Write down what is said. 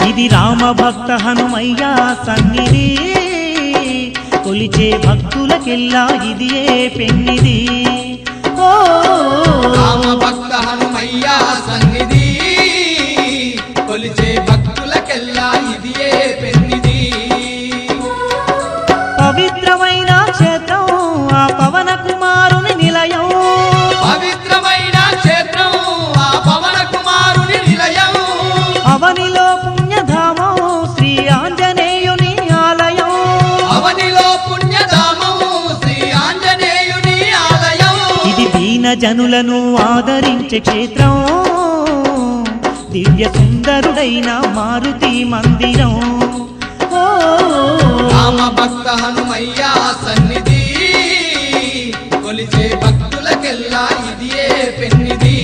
ఇది రామ భక్త హనుమయ్య సన్నిధి కొలిచే భక్తులకెల్లా ఇదియే పెన్నిది ఓ రామ భక్త హనుమయ్య సన్నిధి కొలిచే భక్తులకెల్లా ఇదియే పెన్నిది పవిత్రమైన క్షేత్రం ఆ పవన కుమారుని నిలయం పవిత్రమైన క్షేత్రం ఆ పవన కుమారుని నిలయం అవనిలో పుణ్యధామం శ్రీ ఆంజనేయుని ఆలయం అవనిలో పుణ్యధామం శ్రీ ఆంజనేయుని ఆలయం ఇది దీన జనులను ఆదరించే క్షేత్రం దివ్య సుందరుడైన మారుతి మందిరం ఓ రామ భక్త హనుమయ్య సన్నిధి కొలిచే భక్తులకెల్లా ఇదియే పెన్నిది